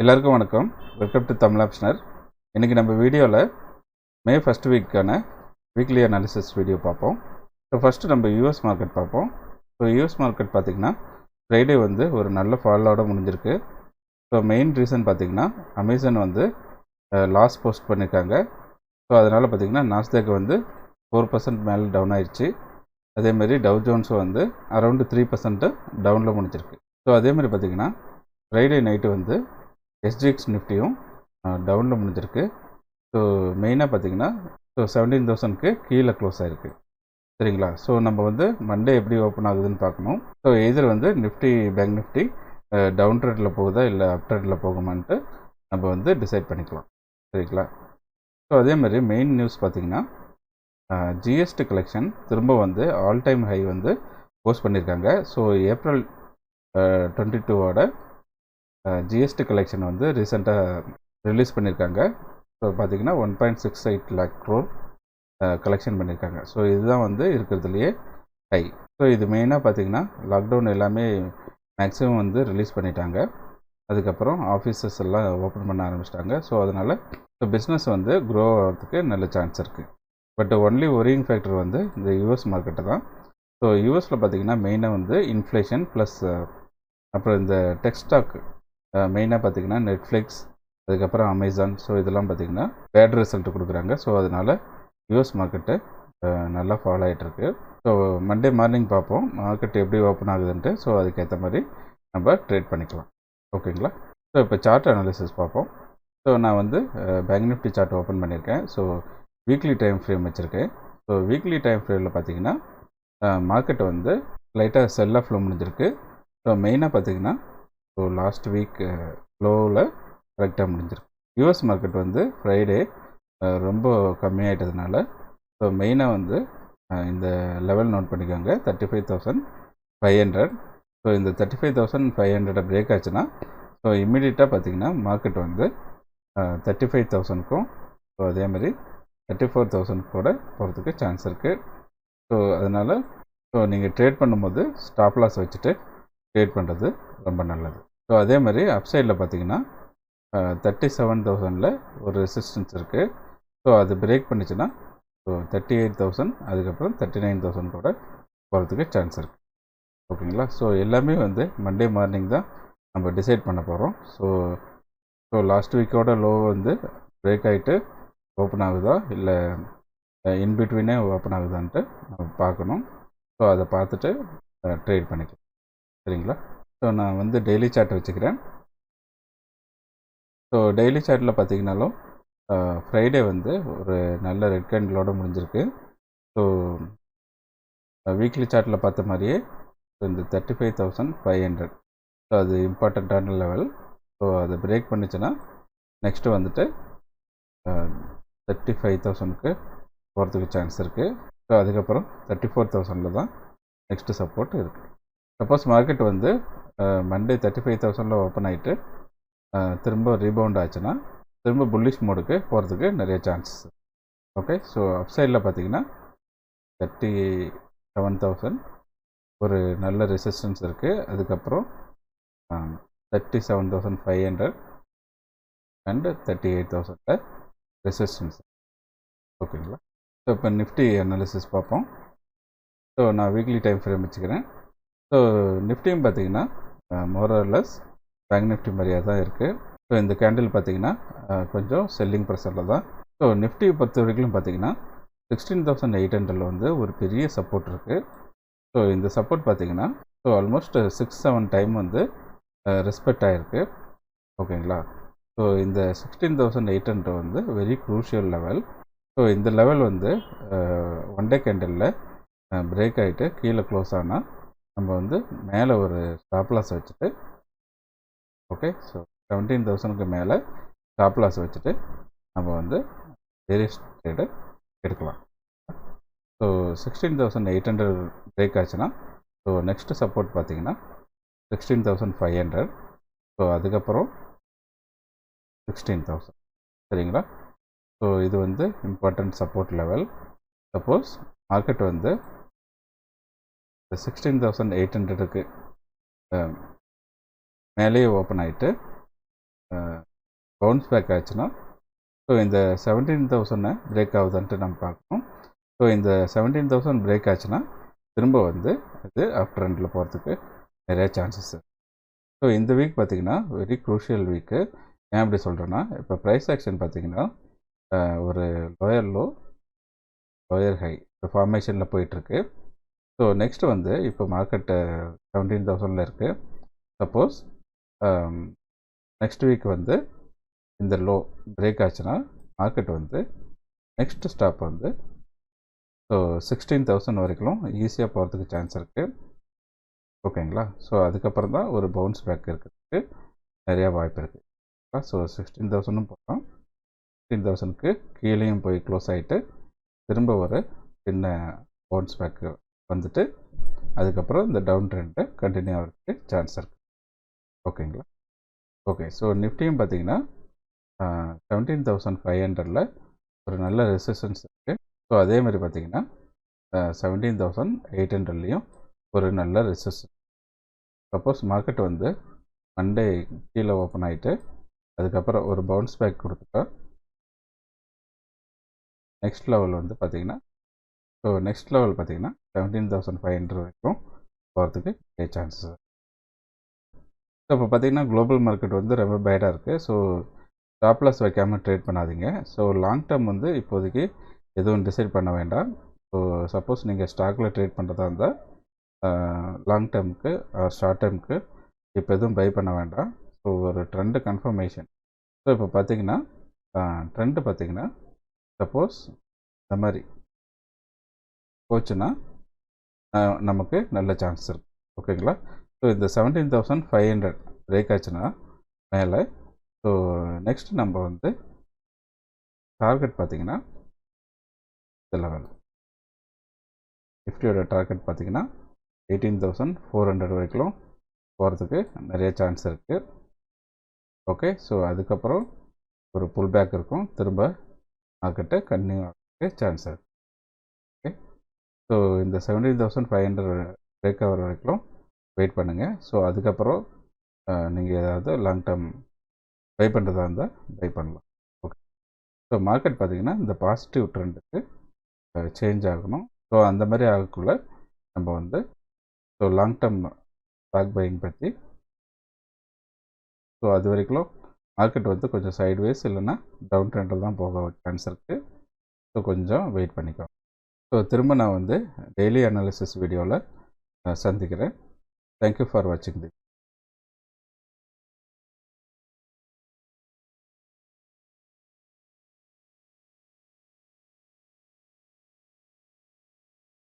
எல்லாருக்கும் வணக்கம். Welcome to Tamil ஆப்ஷனர். இன்றைக்கி நம்ம வீடியோவில் மே ஃபஸ்ட் வீக்கான வீக்லி அனாலிசிஸ் வீடியோ பார்ப்போம். ஸோ ஃபஸ்ட்டு நம்ம யூஎஸ் மார்க்கெட் பார்ப்போம். ஸோ யூஎஸ் மார்க்கெட் பார்த்திங்கன்னா ஃப்ரைடே வந்து ஒரு நல்ல ஃபாலோட முடிஞ்சிருக்கு. ஸோ மெயின் ரீசன் பார்த்திங்கன்னா அமேசான் வந்து லாஸ் போஸ்ட் பண்ணியிருக்காங்க. ஸோ அதனால் பார்த்திங்கன்னா நாஸ்டாக் வந்து 4% மேலே டவுன் ஆயிடுச்சு. அதேமாதிரி டவ் ஜோன்ஸும் வந்து அரௌண்டு 3% டவுனில் முடிஞ்சிருக்கு. ஸோ அதேமாதிரி பார்த்திங்கன்னா ஃப்ரைடே நைட்டு வந்து SGX நிஃப்டியும் டவுனில் முடிஞ்சிருக்கு. ஸோ மெயினாக பார்த்தீங்கன்னா 17,000க்கு கீழே க்ளோஸ் ஆகிருக்கு. சரிங்களா? ஸோ நம்ம வந்து மண்டே எப்படி ஓப்பன் ஆகுதுன்னு பார்க்கணும். ஸோ எதிர் வந்து நிஃப்டி பேங்க் நிஃப்டி டவுன் ட்ரெண்டில் போகுதா இல்லை அப் ட்ரெண்டில் போகுமான்ட்டு நம்ம வந்து டிசைட் பண்ணிக்கலாம். சரிங்களா? ஸோ அதேமாதிரி மெயின் நியூஸ் பார்த்திங்கன்னா ஜிஎஸ்டி கலெக்ஷன் திரும்ப வந்து ஆல் டைம் ஹை வந்து போஸ்ட் பண்ணியிருக்காங்க. ஸோ ஏப்ரல் 22ஓட ஜிஎஸ்டி கலெக்ஷன் வந்து ரீசெண்டாக ரிலீஸ் பண்ணியிருக்காங்க. ஸோ பார்த்திங்கன்னா 1.68 lakh crore கலெக்ஷன் பண்ணியிருக்காங்க. ஸோ இதுதான் வந்து இருக்கிறதுலையே ஹை. ஸோ இது மெயினாக பார்த்திங்கன்னா லாக்டவுன் எல்லாமே மேக்ஸிமம் வந்து ரிலீஸ் பண்ணிட்டாங்க. அதுக்கப்புறம் ஆஃபீஸஸ் எல்லாம் ஓப்பன் பண்ண ஆரம்பிச்சிட்டாங்க. ஸோ அதனால் பிஸ்னஸ் வந்து க்ரோ ஆகிறதுக்கு நல்ல சான்ஸ் இருக்குது. பட் ஒன்லி ஒரியிங் ஃபேக்டர் வந்து இந்த யூஎஸ் மார்க்கெட்டு தான். ஸோ யூஎஸில் பார்த்திங்கன்னா மெயினாக வந்து இன்ஃப்ளேஷன் ப்ளஸ் அப்புறம் இந்த டெக் ஸ்டாக் மெயினாக பார்த்திங்கன்னா நெட்ஃப்ளிக்ஸ், அதுக்கப்புறம் அமேசான், ஸோ இதெல்லாம் பார்த்திங்கன்னா பேட் ரிசல்ட் கொடுக்குறாங்க. ஸோ அதனால் யூஎஸ் மார்க்கெட்டு நல்லா ஃபாலோ ஆகிட்டுருக்கு. ஸோ மண்டே மார்னிங் பார்ப்போம் மார்க்கெட் எப்படி ஓப்பன் ஆகுதுன்ட்டு. ஸோ அதுக்கேற்ற மாதிரி நம்ம ட்ரேட் பண்ணிக்கலாம். ஓகேங்களா? ஸோ இப்போ சார்ட் அனாலிசிஸ் பார்ப்போம். ஸோ நான் வந்து பேங்க் நிஃப்டி சார்ட் ஓப்பன் பண்ணியிருக்கேன். ஸோ வீக்லி டைம் ஃப்ரேம் வச்சுருக்கேன். ஸோ வீக்லி டைம் ஃப்ரேமில் பார்த்திங்கன்னா மார்க்கெட் வந்து லைட்டாக செல் ஆஃபில் முடிஞ்சிருக்கு. ஸோ மெயினாக பார்த்திங்கன்னா ஸோ லாஸ்ட் வீக் லோவில் கரெக்டாக முடிஞ்சிருக்கு. யூஎஸ் மார்க்கெட் வந்து ஃப்ரைடே ரொம்ப கம்மியாகிட்டதுனால ஸோ மெயினாக வந்து இந்த லெவல் நோட் பண்ணிக்கோங்க 35,500. ஸோ இந்த 35,500 பிரேக் ஆச்சுன்னா ஸோ இம்மிடியட்டாக பார்த்திங்கன்னா மார்க்கெட் வந்து 35,000க்கும் ஸோ அதேமாதிரி 34,000 கூட போகிறதுக்கு சான்ஸ் இருக்குது. ஸோ அதனால் ஸோ நீங்கள் ட்ரேட் பண்ணும்போது ஸ்டாப் லாஸ் வச்சுட்டு ட்ரேட் பண்ணுறது ரொம்ப நல்லது. ஸோ அதே மாதிரி அப்சைடில் பார்த்திங்கன்னா 37,000ல் ஒரு ரெசிஸ்டன்ஸ் இருக்குது. ஸோ அது பிரேக் பண்ணிச்சுன்னா ஸோ 38,000 அதுக்கப்புறம் 39,000 கூட போகிறதுக்கு சான்ஸ் இருக்குது. ஓகேங்களா? ஸோ எல்லாமே வந்து மண்டே மார்னிங் தான் நம்ம டிசைட் பண்ண போகிறோம். ஸோ லாஸ்ட் வீக்கோட லோ வந்து பிரேக் ஆகிட்டு ஓப்பன் ஆகுதா இல்லை இன்பிட்வீனே ஓப்பன் ஆகுதான்ட்டு நம்ம பார்க்கணும். ஸோ அதை பார்த்துட்டு ட்ரேட் பண்ணிக்கலாம். சரிங்களா? ஸோ நான் வந்து டெய்லி சார்ட் வச்சுக்கிறேன். ஸோ டெய்லி சார்ட்டில் பார்த்திங்கனாலும் ஃப்ரைடே வந்து ஒரு நல்ல ரெட் கேண்டிலோடு முடிஞ்சிருக்கு. ஸோ வீக்லி சார்ட்டில் பார்த்த மாதிரியே இந்த 35,500 ஸோ அது இம்பார்ட்டண்ட்டான லெவல். ஸோ அதை பிரேக் பண்ணிச்சுன்னா நெக்ஸ்ட்டு வந்துட்டு 35,000க்கு போகிறதுக்கு சான்ஸ் இருக்குது. ஸோ அதுக்கப்புறம் 34,000ல் தான் நெக்ஸ்ட்டு சப்போர்ட் இருக்குது. சப்போஸ் மார்க்கெட் வந்து மண்டே 35,000ல் ஓப்பன் ஆகிட்டு திரும்ப ரீபவுண்ட் ஆச்சுன்னா திரும்ப புல்லிஷ் மோடுக்கு போகிறதுக்கு நிறைய சான்சஸ். ஓகே. ஸோ அப்சைடில் பார்த்திங்கன்னா 37,000 ஒரு நல்ல ரெசிஸ்டன்ஸ் இருக்குது. அதுக்கப்புறம் 37,500 அண்ட் 38,000 ரெசிஸ்டன்ஸ். ஓகேங்களா? ஸோ இப்போ நிஃப்டி அனாலிசிஸ் பார்ப்போம். ஸோ நான் வீக்லி டைம் ஃப்ரேம் வச்சுக்கிறேன். ஸோ நிஃப்டியும் பார்த்திங்கன்னா மோரர்லெஸ் பேங்க் நிஃப்டி மாதிரியாக தான் இருக்குது. ஸோ இந்த கேண்டில் பார்த்திங்கன்னா கொஞ்சம் செல்லிங் ப்ரெஷரில் தான். ஸோ நிஃப்டியை பொறுத்த வரைக்கும் பார்த்திங்கன்னா 16,800 வந்து ஒரு பெரிய சப்போர்ட் இருக்குது. ஸோ இந்த சப்போர்ட் பார்த்திங்கன்னா ஸோ ஆல்மோஸ்ட் 6-7 டைம் வந்து ரெஸ்பெக்ட் ஆகிருக்கு. ஓகேங்களா? ஸோ இந்த 16,800 வந்து வெரி க்ரூஷியல் லெவல். ஸோ இந்த லெவல் வந்து ஒன் டே கேண்டலில் பிரேக் ஆகிட்டு கீழே க்ளோஸ் ஆனால் நம்ம வந்து மேலே ஒரு ஸ்டாப் லாஸ் வச்சுட்டு ஓகே. ஸோ 17,000க்கு மேலே ஸ்டாப் லாஸ் வச்சுட்டு நம்ம வந்து வேரியஸ் ட்ரேடு எடுக்கலாம். ஸோ 16,800 பிரேக் ஆச்சுன்னா ஸோ நெக்ஸ்ட்டு சப்போர்ட் பார்த்திங்கன்னா 16,500. ஸோ அதுக்கப்புறம் 16,000. சரிங்களா? ஸோ இது வந்து important support level. Suppose market வந்து 16,800க்கு மேலேயே ஓப்பன் ஆகிட்டு பவுன்ஸ் பேக் ஆச்சுன்னா ஸோ இந்த 17,000 பிரேக் ஆகுதான்ட்டு நம்ம பார்க்கணும். ஸோ இந்த 17,000 பிரேக் ஆச்சுன்னா திரும்ப வந்து இது அப் ட்ரெண்டில் போகிறதுக்கு நிறைய சான்சஸ். ஸோ இந்த வீக் பார்த்திங்கன்னா வெரி க்ரூஷியல் வீக்கு. ஏன் அப்படி சொல்கிறேன்னா, இப்போ ப்ரைஸ் ஆக்ஷன் பார்த்திங்கன்னா ஒரு லோயர் லோ லோயர் ஹை ஃபார்மேஷனில் போயிட்டுருக்கு. ஸோ நெக்ஸ்ட் வந்து இப்போ மார்க்கெட்டு 17,000 இருக்குது. சப்போஸ் நெக்ஸ்ட் வீக் வந்து இந்த லோ பிரேக் ஆச்சுன்னா மார்க்கெட் வந்து நெக்ஸ்ட் ஸ்டாப் வந்து ஸோ 16,000 வரைக்கும் ஈஸியாக போகிறதுக்கு சான்ஸ் இருக்குது. ஓகேங்களா? ஸோ அதுக்கப்புறம் தான் ஒரு பவுன்ஸ் பேக் இருக்கிறதுக்கு நிறையா வாய்ப்பு இருக்குது. ஸோ 16,000 போகலாம், 16,000க்கு கீழேயும் போய் க்ளோஸ் ஆகிட்டு திரும்ப ஒரு சின்ன பவுன்ஸ் பேக் வந்துட்டு அதுக்கப்புறம் இந்த டவுன் ட்ரெண்டை கண்டினியூ ஆகிறதுக்கு சான்ஸ் இருக்குது. ஓகேங்களா? ஓகே. ஸோ நிஃப்டியும் பார்த்தீங்கன்னா 17,500ல் ஒரு நல்ல ரெசிஸ்டன்ஸ் இருக்குது. ஸோ அதே மாதிரி பார்த்தீங்கன்னா 17,800லேயும் ஒரு நல்ல ரெசிஸ்டன்ஸ். சப்போஸ் மார்க்கெட் வந்து மண்டே கீழே ஓப்பன் ஆகிட்டு அதுக்கப்புறம் ஒரு பவுன்ஸ் பேக் கொடுத்துட்டா நெக்ஸ்ட் லெவல் வந்து பார்த்திங்கன்னா ஸோ நெக்ஸ்ட் லெவல் பார்த்திங்கன்னா 17,500 வரைக்கும் போகிறதுக்கு நிறைய சான்சஸ். ஸோ இப்போ பார்த்திங்கன்னா குளோபல் மார்க்கெட் வந்து ரொம்ப பேடாக இருக்குது. ஸோ ஸ்டாப் லாஸ் வைக்காமல் ட்ரேட் பண்ணாதீங்க. ஸோ லாங் டேர்ம் வந்து இப்போதைக்கு எதுவும் டிசைட் பண்ண வேண்டாம். ஸோ சப்போஸ் நீங்கள் ஸ்டாக்கில் ட்ரேட் பண்ணுறதா இருந்தால் லாங் டேர்முக்கு ஷார்ட் டேர்முக்கு இப்போ எதுவும் பை பண்ண வேண்டாம். ஸோ ஒரு ட்ரெண்டு கன்ஃபர்மேஷன். ஸோ இப்போ பார்த்திங்கன்னா ட்ரெண்டு பார்த்திங்கன்னா சப்போஸ் இந்த மாதிரி போச்சுன்னா நமக்கு நல்ல சான்ஸ் இருக்குது. ஓகேங்களா? ஸோ இந்த 17,500 பிரேக் ஆச்சுன்னா மேலே ஸோ நெக்ஸ்ட் நம்ம வந்து டார்கெட் பார்த்திங்கன்னா இந்த லெவல் நிஃப்டியோட டார்கெட் பார்த்திங்கன்னா 18,400 வரைக்கும் போகிறதுக்கு நிறைய சான்ஸ் இருக்குது. ஓகே. ஸோ அதுக்கப்புறம் ஒரு புல் பேக் இருக்கும், திரும்ப மார்க்கெட்டை கண்டினியூ ஆகிறதுக்கு சான்ஸ் இருக்குது. ஓகே. ஸோ இந்த 17,500 பிரேக் ஆகிற வரைக்கும் வெயிட் பண்ணுங்கள். ஸோ அதுக்கப்புறம் நீங்கள் ஏதாவது லாங் டேர்ம் பை பண்ணுறதா இருந்தால் பை பண்ணலாம். ஓகே. ஸோ மார்க்கெட் பார்த்திங்கன்னா இந்த பாசிட்டிவ் ட்ரெண்டுக்கு சேஞ்ச் ஆகணும். ஸோ அந்த மாதிரி ஆகக்குள்ள நம்ம வந்து so long term stock buying பற்றி ஸோ அது வரைக்கும் மார்க்கெட் வந்து கொஞ்சம் சைட்வேஸ் இல்லைன்னா டவுன் ட்ரெண்டில் தான் போக சான்ஸ் இருக்குது. ஸோ கொஞ்சம் வெயிட் பண்ணிக்கோ. ஸோ திரும்ப நான் வந்து டெய்லி அனாலிசிஸ் வீடியோவில் சந்திக்கிறேன். தேங்க்யூ ஃபார் வாட்சிங் திஸ்.